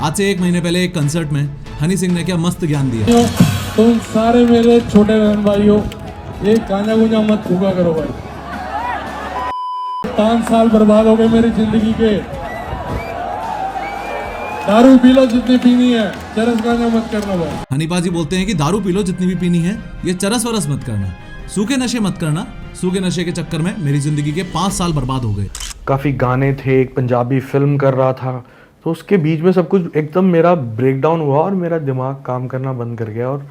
आज से 1 महीने पहले एक कंसर्ट में हनी सिंह ने क्या मस्त ज्ञान दिया। तुम सारे मेरे छोटे बहन भाइयों, ये गांजा गुंजा मत फूका करो भाई। 5 साल बर्बाद हो गए मेरी जिंदगी के। दारू पी लो जितनी पीनी है, चरस गांजा मत करना भाई। हनी पाजी बोलते हैं कि दारू पी लो जितनी भी पीनी है, ये चरस वरस मत करना, सूखे नशे मत करना। सूखे नशे के चक्कर में मेरी जिंदगी के 5 साल बर्बाद हो गए। काफ़ी गाने थे, एक पंजाबी फिल्म कर रहा था, तो उसके बीच में सब कुछ एकदम मेरा ब्रेकडाउन हुआ और मेरा दिमाग काम करना बंद कर गया और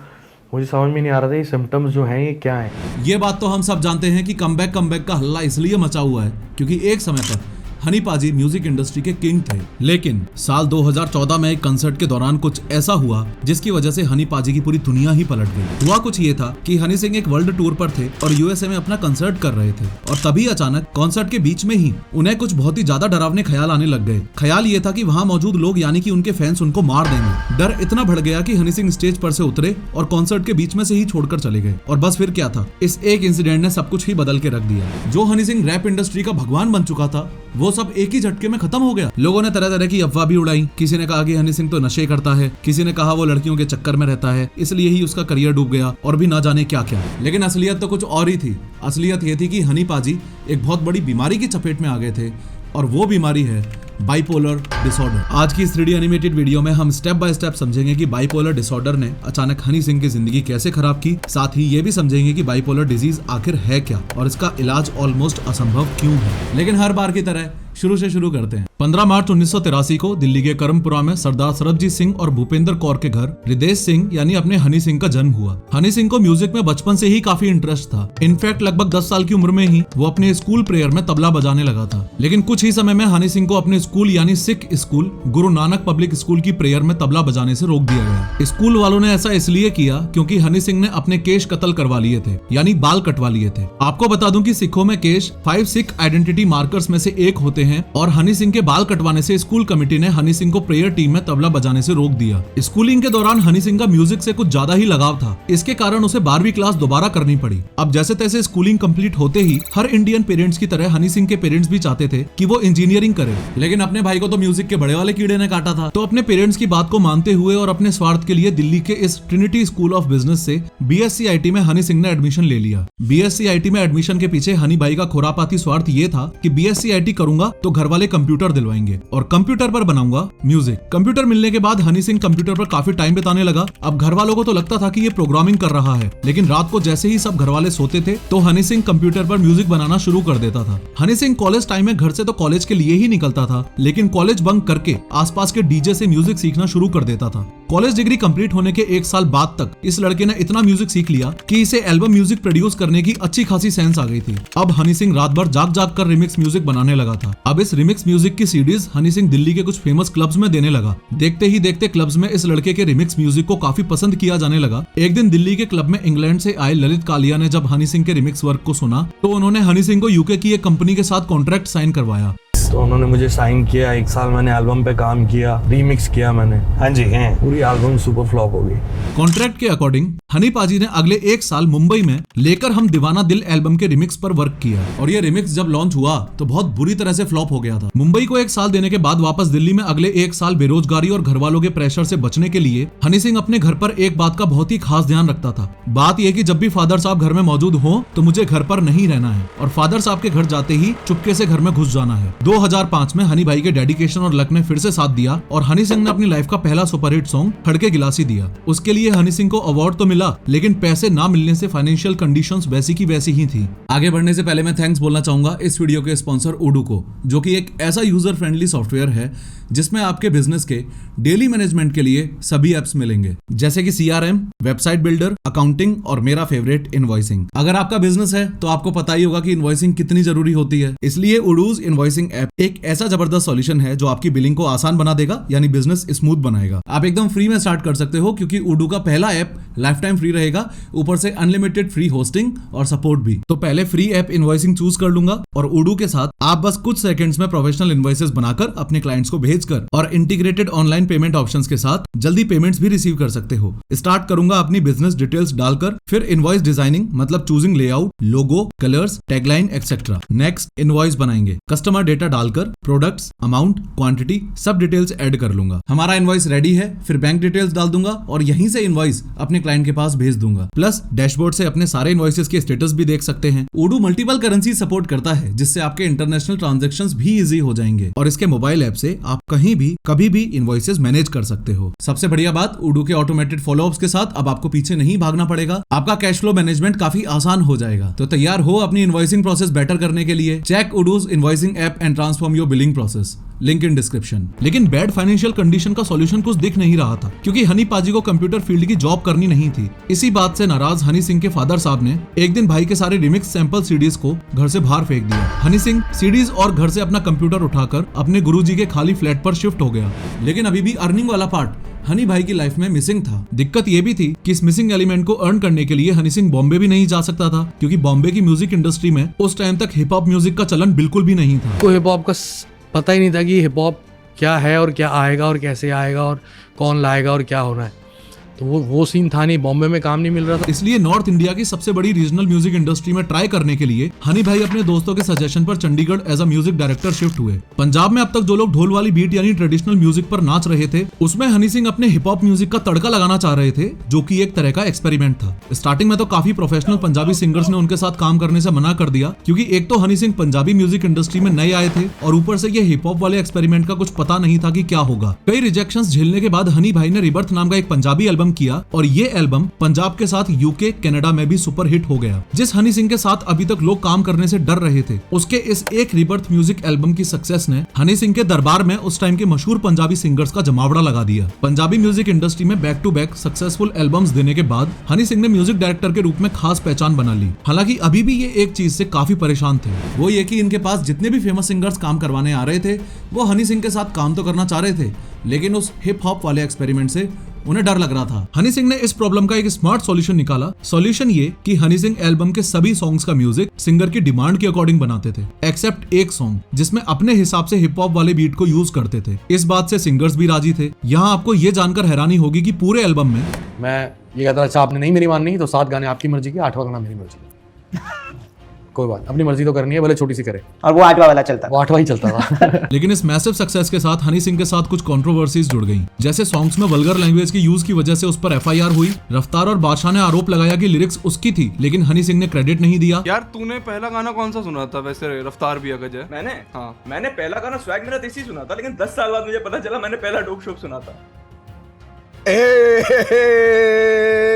मुझे समझ में नहीं आ रहा था ये सिम्टम्स जो हैं ये क्या हैं। ये बात तो हम सब जानते हैं कि कमबैक का हल्ला इसलिए मचा हुआ है क्योंकि एक समय पर हनी पाजी म्यूजिक इंडस्ट्री के किंग थे। लेकिन साल 2014 में एक कंसर्ट के दौरान कुछ ऐसा हुआ जिसकी वजह से हनी पाजी की पूरी दुनिया ही पलट गई। हुआ कुछ ये था कि हनी सिंह एक वर्ल्ड टूर पर थे और यूएसए में अपना कंसर्ट कर रहे थे और तभी अचानक कॉन्सर्ट के बीच में ही उन्हें कुछ बहुत ही ज्यादा डरावने ख्याल आने लग गए। ख्याल ये था कि वहाँ मौजूद लोग यानी कि उनके फैंस उनको मार देंगे। डर इतना बढ़ गया कि हनी सिंह स्टेज पर से उतरे और कॉन्सर्ट के बीच में से ही छोड़कर चले गए। और बस फिर क्या था, इस एक इंसिडेंट ने सब कुछ ही बदल के रख दिया। जो हनी सिंह रैप इंडस्ट्री का भगवान बन चुका था वो सब एक ही झटके में खत्म हो गया। लोगों ने तरह तरह की अफवाह भी उड़ाई। किसी ने कहा कि हनी सिंह तो नशे करता है, किसी ने कहा वो लड़कियों के चक्कर में रहता है इसलिए ही उसका करियर डूब गया, और भी ना जाने क्या क्या। लेकिन असलियत तो कुछ और ही थी। असलियत ये थी कि हनी पाजी एक बहुत बड़ी बीमारी की चपेट में आ गए थे और वो बीमारी है बाइपोलर डिसऑर्डर। आज की इस 3D एनिमेटेड वीडियो में हम स्टेप बाय स्टेप समझेंगे कि बाइपोलर डिसऑर्डर ने अचानक हनी सिंह की जिंदगी कैसे खराब की। साथ ही ये भी समझेंगे कि बाइपोलर डिजीज आखिर है क्या और इसका इलाज ऑलमोस्ट असंभव क्यों है। लेकिन हर बार की तरह शुरू से शुरू करते हैं। 15 मार्च 1983 को दिल्ली के करमपुरा में सरदार सरबजीत सिंह और भूपेंद्र कौर के घर रिदेश सिंह यानी अपने हनी सिंह का जन्म हुआ। हनी सिंह को म्यूजिक में बचपन से ही काफी इंटरेस्ट था। इनफैक्ट लगभग 10 साल की उम्र में ही वो अपने स्कूल प्रेयर में तबला बजाने लगा था। लेकिन कुछ ही समय में हनी सिंह को अपने स्कूल यानी Sikh school Guru Nanak public school की प्रेयर में तबला बजाने से रोक दिया गया। स्कूल वालों ने ऐसा इसलिए किया क्योंकि हनी सिंह ने अपने केश कत्ल करवा लिए थे यानी बाल कटवा लिए थे। आपको बता दूं कि सिखों में केश 5 सिख आइडेंटिटी मार्कर्स में से एक होते हैं और हनी सिंह के बाल कटवाने से स्कूल कमेटी ने हनी सिंह को प्रेयर टीम में तबला बजाने से रोक दिया। स्कूलिंग के दौरान हनी सिंह का म्यूजिक से कुछ ज्यादा ही लगाव था। इसके कारण उसे 12वीं क्लास दोबारा करनी पड़ी। अब जैसे तैसे स्कूलिंग कंप्लीट होते ही हर इंडियन पेरेंट्स की तरह हनी सिंह के पेरेंट्स भी चाहते थे कि वो इंजीनियरिंग करे। लेकिन अपने भाई को तो म्यूजिक के बड़े वाले कीड़े ने काटा था। तो अपने पेरेंट्स की बात को मानते हुए और अपने स्वार्थ के लिए दिल्ली के इस ट्रिनिटी स्कूल ऑफ बिजनेस से BSc IT में हनी सिंह ने एडमिशन ले लिया। BSc IT में एडमिशन के पीछे हनी भाई का खुरापाती स्वार्थ ये था कि BSc IT करूंगा तो घर वाले कंप्यूटर दिलवाएंगे और कंप्यूटर पर बनाऊंगा म्यूजिक। कंप्यूटर मिलने के बाद हनी सिंह कंप्यूटर पर काफी टाइम बिताने लगा। अब घर वालों को तो लगता था कि ये प्रोग्रामिंग कर रहा है, लेकिन रात को जैसे ही सब घर वाले सोते थे तो हनी सिंह कंप्यूटर पर म्यूजिक बनाना शुरू कर देता था। हनी सिंह कॉलेज टाइम में घर से तो कॉलेज के लिए ही निकलता था, लेकिन कॉलेज बंक करके आसपास के डीजे से म्यूजिक सीखना शुरू कर देता था। कॉलेज डिग्री कंप्लीट होने के 1 साल बाद तक इस लड़के ने इतना म्यूजिक सीख लिया कि इसे एल्बम म्यूजिक प्रोड्यूस करने की अच्छी खासी सेंस आ गई थी। अब हनी सिंह रात भर जाग जाग कर रिमिक्स म्यूजिक बनाने लगा था। अब इस रिमिक्स म्यूजिक की सीडीज हनी सिंह दिल्ली के कुछ फेमस क्लब्स में देने लगा। देखते ही देखते क्लब्स में इस लड़के के रिमिक्स म्यूजिक को काफी पसंद किया जाने लगा। एक दिन दिल्ली के क्लब में इंग्लैंड से आए ललित कालिया ने जब हनी सिंह के रिमिक्स वर्क को सुना तो उन्होंने हनी सिंह को यूके की एक कंपनी के साथ कॉन्ट्रैक्ट साइन करवाया। तो उन्होंने मुझे साइन किया। 1 साल मैंने एल्बम पे काम किया, रीमिक्स किया मैंने। हाँ जी हैं, पूरी एल्बम सुपर फ्लॉप हो गई। कॉन्ट्रैक्ट के अकॉर्डिंग हनी पाजी ने अगले 1 साल मुंबई में लेकर हम दीवाना दिल एल्बम के रिमिक्स पर वर्क किया और ये रिमिक्स जब लॉन्च हुआ तो बहुत बुरी तरह से फ्लॉप हो गया था। मुंबई को 1 साल देने के बाद वापस दिल्ली में अगले 1 साल बेरोजगारी और घर वालों के प्रेशर से बचने के लिए हनी सिंह अपने घर पर एक बात का बहुत ही खास ध्यान रखता था। बात यह कि जब भी फादर साहब घर में मौजूद हो तो मुझे घर पर नहीं रहना है और फादर साहब के घर जाते ही चुपके से घर में घुस जाना है। 2005 में हनी भाई के डेडिकेशन और लक ने फिर से साथ दिया और हनी सिंह ने अपनी लाइफ का पहला सुपरहिट सॉन्ग खड़के गिलासी दिया। उसके लिए हनी सिंह को अवार्ड तो मिला, लेकिन पैसे ना मिलने से फाइनेंशियल कंडीशंस वैसी की वैसी ही थी। आगे बढ़ने से पहले मैं थैंक्स बोलना चाहूंगा इस वीडियो के स्पॉन्सर उडू को, जो कि एक ऐसा यूजर फ्रेंडली सॉफ्टवेयर है जिसमें आपके बिजनेस के डेली मैनेजमेंट के लिए सभी एप्स मिलेंगे, जैसे कि CRM, वेबसाइट बिल्डर, अकाउंटिंग और मेरा फेवरेट इनवॉइसिंग। अगर आपका बिजनेस है तो आपको पता ही होगा कि इनवॉइसिंग कितनी जरूरी होती है। इसलिए उडूज इनवॉइसिंग ऐप एक ऐसा जबरदस्त सॉल्यूशन है जो आपकी बिलिंग को आसान बना देगा, यानी बिजनेस स्मूथ बनाएगा। आप एकदम फ्री में स्टार्ट कर सकते हो क्योंकि उडू का पहला ऐप लाइफ टाइम फ्री रहेगा, ऊपर से अनलिमिटेड फ्री होस्टिंग और सपोर्ट भी। तो पहले फ्री ऐप इनवॉइसिंग चूज कर लूंगा और उडू के साथ आप बस कुछ सेकंड्स में प्रोफेशनल इनवॉइसेस बनाकर अपने क्लाइंट्स को भेजकर और इंटीग्रेटेड ऑनलाइन पेमेंट ऑप्शंस के साथ जल्दी पेमेंट्स भी रिसीव कर सकते हो। स्टार्ट करूंगा अपनी बिजनेस डिटेल्स डालकर, फिर इनवॉइस डिजाइनिंग मतलब choosing layout, logo, colours, tagline etcetera. Next invoice बनाएंगे, कस्टमर डेटा डालकर प्रोडक्ट्स, अमाउंट, क्वांटिटी सब डिटेल्स ऐड कर लूंगा। हमारा इनवॉइस रेडी है, फिर बैंक डिटेल्स डाल दूंगा और यहीं से इनवॉइस अपने क्लाइंट के पास भेज दूंगा। प्लस डैशबोर्ड से अपने सारे इनवॉइसेस के स्टेटस भी देख सकते हैं। Odoo मल्टीपल करेंसी सपोर्ट करता है, जिससे आपके इंटरनेशनल ट्रांजैक्शंस भी इजी हो जाएंगे और इसके मोबाइल ऐप से आप कहीं भी कभी भी इनवॉइसेस मैनेज कर सकते हो। सबसे बढ़िया बात, Odoo के ऑटोमेटेड फॉलोअप्स के साथ अब आपको पीछे नहीं भागना पड़ेगा। आपका कैश फ्लो मैनेजमेंट काफी आसान हो जाएगा। तो तैयार हो अपनी इनवॉइसिंग प्रोसेस बेटर करने के लिए? Check Odoo's invoicing app and transform your billing process. Link in description. लेकिन बैड फाइनेंशियल कंडीशन का सॉल्यूशन कुछ दिख नहीं रहा था, क्योंकि हनी पाजी को कंप्यूटर फील्ड की जॉब करनी नहीं थी। इसी बात से नाराज हनी सिंह के फादर साहब ने एक दिन भाई के सारे रिमिक्स सैंपल सीडीज को घर से बाहर फेंक दिया। हनी सिंह सीडीज और घर से अपना कंप्यूटर उठाकर अपने गुरुजी के खाली फ्लैट पर शिफ्ट हो गया। लेकिन अभी भी अर्निंग वाला पार्ट हनी भाई की लाइफ में मिसिंग था। दिक्कत ये भी थी कि इस मिसिंग एलिमेंट को अर्न करने के लिए हनी सिंह बॉम्बे भी नहीं जा सकता था, क्योंकि बॉम्बे की म्यूजिक इंडस्ट्री में उस टाइम तक हिप हॉप म्यूजिक का चलन बिल्कुल भी नहीं था। को हिप हॉप का पता ही नहीं था कि हिप हॉप क्या है और क्या आएगा और कैसे आएगा और कौन लाएगा और क्या हो रहा है। तो वो सीन था नहीं, बॉम्बे में काम नहीं मिल रहा था। इसलिए नॉर्थ इंडिया की सबसे बड़ी रीजनल म्यूजिक इंडस्ट्री में ट्राई करने के लिए हनी भाई अपने दोस्तों के सजेशन पर Chandigarh as a music director shift हुए। पंजाब में अब तक जो लोग ढोल वाली बीट यानी ट्रेडिशनल म्यूजिक पर नाच रहे थे, उसमें हनी सिंह अपने हिप हॉप म्यूजिक का तड़का लगाना चाह रहे थे, जो कि एक तरह का एक्सपेरिमेंट था। स्टार्टिंग में तो काफी प्रोफेशनल पंजाबी सिंगर्स ने उनके साथ काम करने से मना कर दिया, क्योंकि एक तो हनी सिंह पंजाबी म्यूजिक इंडस्ट्री में नए आए थे और ऊपर से ये हिप हॉप वाले एक्सपेरिमेंट का कुछ पता नहीं था कि क्या होगा। कई रिजेक्शंस झेलने के बाद हनी भाई ने रिबर्थ नाम का एक पंजाबी एल्बम किया और ये एल्बम पंजाब के साथ यूके, कनाडा में भी सुपर हिट हो गया। जिस हनी सिंह के साथ अभी तक लोग काम करने से डर रहे थे, उसके इस एक रिबर्थ म्यूजिक एल्बम की सक्सेस ने हनी सिंह के दरबार में उस टाइम के मशहूर पंजाबी सिंगर्स का जमावड़ा लगा दिया। पंजाबी म्यूजिक इंडस्ट्री में back to back successful albums देने के बाद हनी सिंह ने म्यूजिक डायरेक्टर के रूप में खास पहचान बना ली। हालांकि अभी भी ये एक चीज से काफी परेशान थे, वो ये कि इनके पास जितने भी फेमस सिंगर्स काम करवाने आ रहे थे, वो हनी सिंह के साथ काम तो करना चाह रहे थे, लेकिन उस हिप हॉप वाले एक्सपेरिमेंट से उन्हें डर लग रहा था। हनी सिंह ने इस प्रॉब्लम का एक स्मार्ट सॉल्यूशन निकाला। सॉल्यूशन ये कि हनी सिंह एल्बम के सभी सॉन्ग्स का म्यूजिक सिंगर की डिमांड के अकॉर्डिंग बनाते थे, एक्सेप्ट एक सॉन्ग जिसमें अपने हिसाब से हिप हॉप वाले बीट को यूज करते थे। इस बात से सिंगर्स भी राजी थे। यहाँ आपको ये जानकर हैरानी होगी कि पूरे एल्बम में मैं ये कहता था, अच्छा आपने नहीं मेरी माननी तो 7 गाने आपकी मर्जी के, 8वां गाना मेरी मर्जी का। कोई बात, अपनी मर्जी तो करनी है, भले छोटी सी करे। और वो 8वां वाला चलता वो 8वां ही चलता था। लेकिन इस मैसिव सक्सेस के साथ हनी सिंह के साथ कुछ कंट्रोवर्सीज जुड़ गईं। जैसे सॉन्ग्स में वल्गर लैंग्वेज की यूज की वजह से उस पर FIR हुई। रफ्तार और बादशाह ने आरोप लगाया कि लिरिक्स उसकी थी, लेकिन हनी सिंह ने क्रेडिट नहीं दिया। यार तूने पहला गाना कौन सा सुना था वैसे रफ्तार भी अगज है? मैंने हाँ। मैंने पहला गाना स्वैग मेरा देसी सुना था, लेकिन 10 साल बाद मुझे पता चला मैंने पहला डोप शोप सुना था।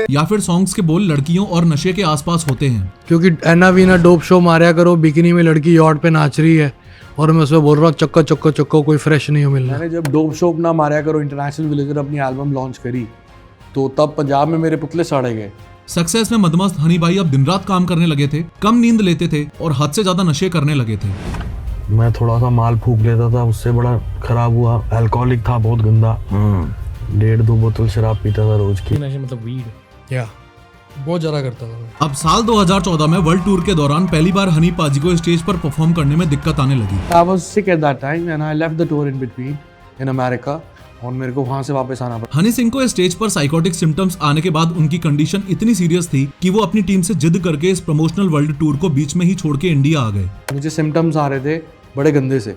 या फिर सॉन्ग्स के बोल लड़कियों और नशे के आसपास होते हैं, क्योंकि एना वीना डोप शो मारिया करो, बिकिनी में लड़की यॉट पे नाच रही है और मैं उसमें बोल रहा हूँ चक्का चक्का चक्का, कोई फ्रेश नहीं हो मिल रहा। मैंने जब डोप शो ना मारिया करो इंटरनेशनल विलेजर अपनी एल्बम लॉन्च करी, तो तब पंजाब में मेरे पुतले साड़े गए। सक्सेस में मदमस्त हनी भाई अब दिन रात काम करने लगे थे, कम नींद लेते थे और हद से ज्यादा नशे करने लगे थे। मैं थोड़ा सा माल फूक लेता था, उससे बड़ा खराब हुआ। अल्कोहलिक था, बहुत गंदा। 1.5-2 बोतल शराब पीता था रोज की। नशे मतलब वीड या बहुत ज्यादा करता था मैं। अब साल 2014 में वर्ल्ड टूर के दौरान पहली बार हनी पाजी को स्टेज पर परफॉर्म करने में दिक्कत आने लगी। I was sick at that time and I left the tour in between in America और मेरे को वहां से वापस आना पड़ा। हनी सिंह को स्टेज पर साइकोटिक सिम्टम्स आने के बाद उनकी कंडीशन इतनी सीरियस थी कि वो अपनी टीम से जिद करके इस प्रमोशनल वर्ल्ड टूर को बीच में ही छोड़ के इंडिया आ गए। मुझे सिम्टम्स आ रहे थे बड़े गंदे से,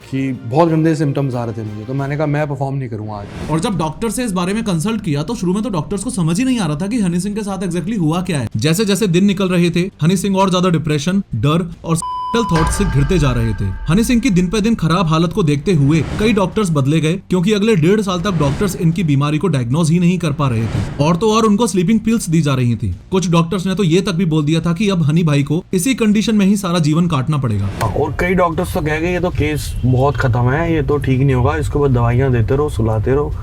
कि बहुत गंदे सिम्टम्स आ रहे थे मुझे, तो मैंने कहा मैं परफॉर्म नहीं करूंगा आज। और जब डॉक्टर से इस बारे में कंसल्ट किया तो शुरू में तो डॉक्टर्स को समझ ही नहीं आ रहा था कि हनी सिंह के साथ एग्जैक्टली हुआ क्या है। जैसे जैसे दिन निकल रहे थे, हनी सिंह और ज्यादा डिप्रेशन, डर और थॉट से घिरते जा रहे थे। हनी सिंह की दिन पे दिन खराब हालत को देखते हुए कई डॉक्टर्स बदले गए, क्योंकि अगले 1.5 साल तक डॉक्टर्स इनकी बीमारी को डायग्नोज ही नहीं कर पा रहे थे। और तो और उनको स्लीपिंग पिल्स दी जा रही थी। कुछ डॉक्टर्स ने तो ये तक भी बोल दिया था कि अब हनी भाई को इसी कंडीशन में ही सारा जीवन काटना पड़ेगा। और कई डॉक्टर्स तो कह गए ये तो केस बहुत खत्म है, ये तो ठीक नहीं होगा, इसको बस दवाइयां देते रहो, सुलाते रहो,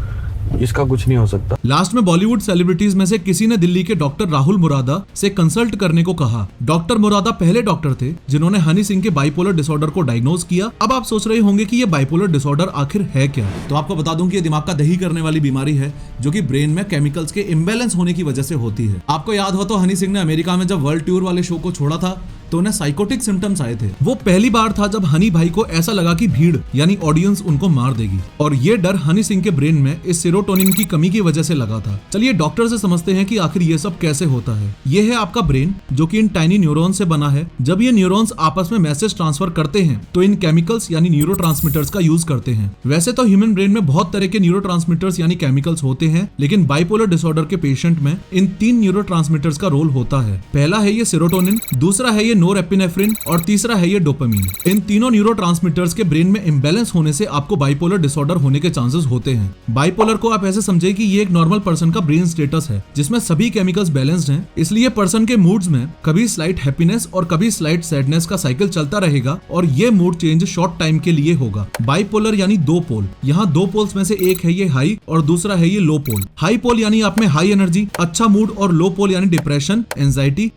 इसका कुछ नहीं हो सकता। लास्ट में बॉलीवुड सेलिब्रिटीज में से किसी ने दिल्ली के डॉक्टर राहुल मुरादा से कंसल्ट करने को कहा। डॉक्टर मुरादा पहले डॉक्टर थे जिन्होंने हनी सिंह के बाइपोलर डिसऑर्डर को डायग्नोज किया। अब आप सोच रहे होंगे कि ये बाइपोलर डिसऑर्डर आखिर है क्या? तो आपको बता दूं कि ये दिमाग का दही करने वाली बीमारी है, जो कि ब्रेन में केमिकल्स के इम्बैलेंस होने की वजह से होती है। आपको याद हो तो हनी सिंह ने अमेरिका में जब वर्ल्ड टूर वाले शो को छोड़ा था, तो उन्हें साइकोटिक सिम्टम्स आए थे। वो पहली बार था जब हनी भाई को ऐसा लगा कि भीड़ यानी ऑडियंस उनको मार देगी, और ये डर हनी सिंह के ब्रेन में इस सेरोटोनिन की कमी की वजह से लगा था। चलिए डॉक्टर से समझते हैं कि आखिर ये सब कैसे होता है। ये है आपका ब्रेन जो कि इन टाइनी न्यूरॉन्स से बना है। जब ये न्यूरॉन्स आपस में मैसेज ट्रांसफर करते हैं तो इन केमिकल्स यानी न्यूरोट्रांसमीटर्स का यूज करते हैं। वैसे तो ह्यूमन ब्रेन में बहुत तरह के न्यूरोट्रांसमीटर्स यानी केमिकल्स होते हैं, लेकिन बाइपोलर डिसऑर्डर के पेशेंट में इन 3 न्यूरोट्रांसमीटर्स का रोल होता है। पहला है ये सेरोटोनिन, दूसरा है ये नोरेपिनेफ्रिन और तीसरा है ये डोपामिन। इन तीनों न्यूरोट्रांसमीटर्स के ब्रेन में इम्बैलेंस होने से आपको बाइपोलर डिसऑर्डर होने के चांसेस होते हैं। बाइपोलर को आप ऐसे समझे कि ये एक नॉर्मल पर्सन का ब्रेन स्टेटस है जिसमें सभी केमिकल्स बैलेंस्ड हैं, इसलिए पर्सन के मूड्स में कभी स्लाइट हैप्पीनेस और कभी स्लाइट सैडनेस का साइकिल चलता रहेगा और ये मूड चेंज शॉर्ट टाइम के लिए होगा। बाइपोलर यानी 2 पोल। यहाँ 2 पोल्स में से एक है ये हाई और दूसरा है ये लो पोल। हाई पोल यानी आप में हाई एनर्जी, अच्छा मूड, और लो पोल यानी डिप्रेशन, एंजाइटी।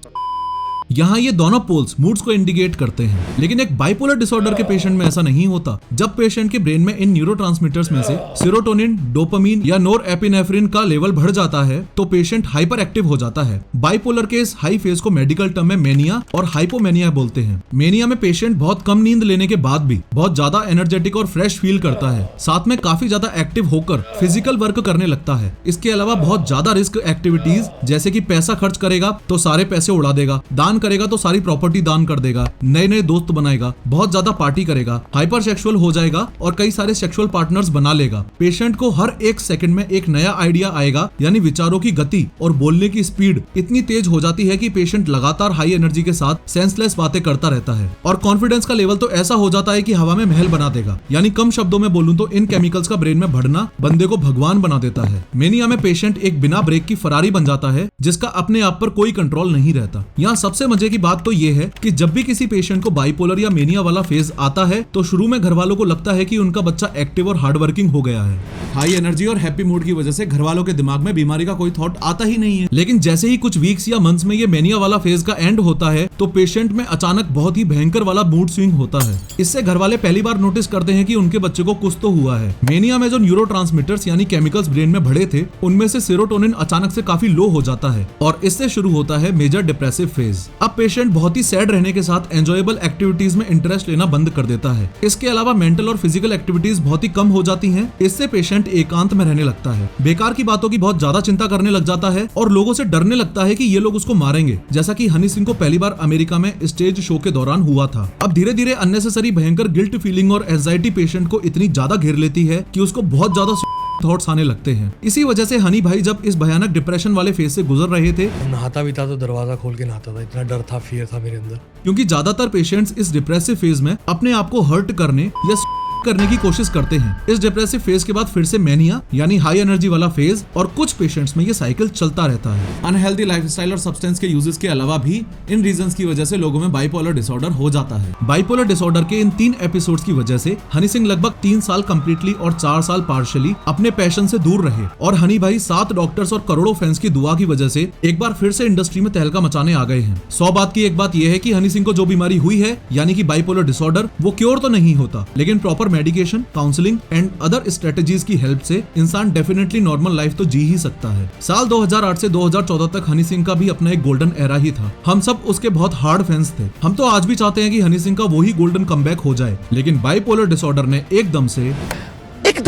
यहाँ ये दोनों पोल्स मूड्स को इंडिकेट करते हैं, लेकिन एक बाइपोलर डिसऑर्डर के पेशेंट में ऐसा नहीं होता। जब पेशेंट के ब्रेन में इन न्यूरोट्रांसमीटर्स में से सेरोटोनिन, डोपामिन या नोरएपिनेफ्रिन का लेवल बढ़ जाता है तो पेशेंट हाइपर एक्टिव हो जाता है। बाइपोलर के इस हाई फेज को मेडिकल टर्म में मेनिया और हाइपोमेनिया बोलते हैं। मेनिया में पेशेंट बहुत कम नींद लेने के बाद भी बहुत ज्यादा एनर्जेटिक और फ्रेश फील करता है, साथ में काफी ज्यादा एक्टिव होकर फिजिकल वर्क करने लगता है। इसके अलावा बहुत ज्यादा रिस्क एक्टिविटीज जैसे कि पैसा खर्च करेगा तो सारे पैसे उड़ा देगा, दान करेगा तो सारी प्रॉपर्टी दान कर देगा, नए नए दोस्त बनाएगा, बहुत ज्यादा पार्टी करेगा, हाइपर सेक्सुअल हो जाएगा और कई सारे सेक्सुअल पार्टनर्स बना लेगा। पेशेंट को हर एक सेकंड में एक नया आइडिया आएगा, यानी विचारों की गति और बोलने की स्पीड इतनी तेज हो जाती है कि पेशेंट लगातार हाई एनर्जी के साथ सेंसलेस बातें करता रहता है। और कॉन्फिडेंस का लेवल तो ऐसा हो जाता है कि हवा में महल बना देगा। यानी कम शब्दों में बोलूं तो इन केमिकल्स का ब्रेन में बढ़ना बंदे को भगवान बना देता है। मेनिया में पेशेंट एक बिना ब्रेक की फरारी बन जाता है जिसका अपने आप पर कोई कंट्रोल नहीं रहता। यहाँ सबसे मजे की बात तो ये है कि जब भी किसी पेशेंट को बाइपोलर या मेनिया वाला फेज आता है तो शुरू में घर वालों को लगता है कि उनका बच्चा एक्टिव और हार्ड वर्किंग हो गया है। हाई एनर्जी और हैप्पी मूड की वजह से घर वालों के दिमाग में बीमारी का कोई थॉट आता ही नहीं है। लेकिन जैसे ही कुछ वीक्स या मंथ्स में ये मेनिया वाला फेज का एंड होता है तो पेशेंट में अचानक बहुत ही भयंकर वाला मूड स्विंग होता है। इससे घर वाले पहली बार नोटिस करते हैं कि उनके बच्चे को कुछ तो हुआ है। मेनिया में जो न्यूरोट्रांसमीटर्स यानी केमिकल्स ब्रेन में बढ़े थे उनमें से सेरोटोनिन अचानक से काफी लो हो जाता है और इससे शुरू होता है मेजर डिप्रेसिव फेज। अब पेशेंट बहुत ही सैड रहने के साथ एंजॉयबल एक्टिविटीज में इंटरेस्ट लेना बंद कर देता है। इसके अलावा मेंटल और फिजिकल एक्टिविटीज बहुत ही कम हो जाती हैं। इससे पेशेंट एकांत में रहने लगता है, बेकार की बातों की बहुत ज्यादा चिंता करने लग जाता है और लोगों से डरने लगता है कि ये लोग उसको मारेंगे, जैसा कि हनी सिंह को पहली बार अमेरिका में स्टेज शो के दौरान हुआ था। अब धीरे धीरे अननेसेसरी भयंकर गिल्ट फीलिंग और एंजाइटी पेशेंट को इतनी ज्यादा घेर लेती है कि उसको बहुत ज्यादा थॉट्स आने लगते हैं। इसी वजह से हनी भाई जब इस भयानक डिप्रेशन वाले फेज से गुजर रहे थे, नहाता भी था तो दरवाजा खोल के नहाता था, इतना डर था, फियर था मेरे अंदर। क्योंकि ज्यादातर पेशेंट्स इस डिप्रेसिव फेज में अपने आप को हर्ट करने या करने की कोशिश करते हैं। इस डिप्रेसिव फेज के बाद फिर से मेनिया यानी हाई एनर्जी वाला फेज और कुछ पेशेंट्स में ये साइकिल चलता रहता है। अनहेल्दी लाइफस्टाइल और सब्सटेंस के यूजेस के अलावा भी इन रीजंस की वजह से लोगों में बाइपोलर डिसऑर्डर हो जाता है। बाइपोलर डिसऑर्डर के इन 3 एपिसोड्स की वजह से हनी सिंह लगभग 3 साल कंप्लीटली और 4 साल पार्शियली अपने पैशन से दूर रहे और हनी भाई 7 डॉक्टर्स और करोड़ों फैंस की दुआ की वजह से एक बार फिर से इंडस्ट्री में तहलका मचाने आ गए हैं। 100 बात की एक बात यह है कि हनी सिंह को जो बीमारी हुई है यानी कि बाइपोलर डिसऑर्डर, वो क्योर तो नहीं होता, लेकिन proper medication, counselling and other strategies की हेल्प से इंसान डेफिनेटली नॉर्मल लाइफ तो जी ही सकता है। साल 2008 से 2014 तक हनी सिंह का भी अपना एक गोल्डन एरा ही था। हम सब उसके बहुत हार्ड फैंस थे। हम तो आज भी चाहते हैं कि हनी सिंह का वही गोल्डन कमबैक हो जाए, लेकिन बाइपोलर डिसऑर्डर ने एकदम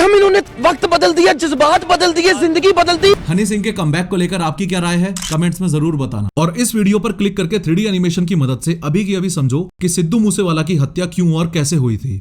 इन्होंने वक्त बदल दिया, जज्बात बदल दिए, जिंदगी बदल दी। हनी सिंह के कमबैक को लेकर आपकी क्या राय है, कमेंट्स में जरूर बताना। और इस वीडियो पर क्लिक करके 3D एनिमेशन की मदद से अभी की अभी समझो कि सिद्धू मूसेवाला की हत्या क्यों और कैसे हुई थी।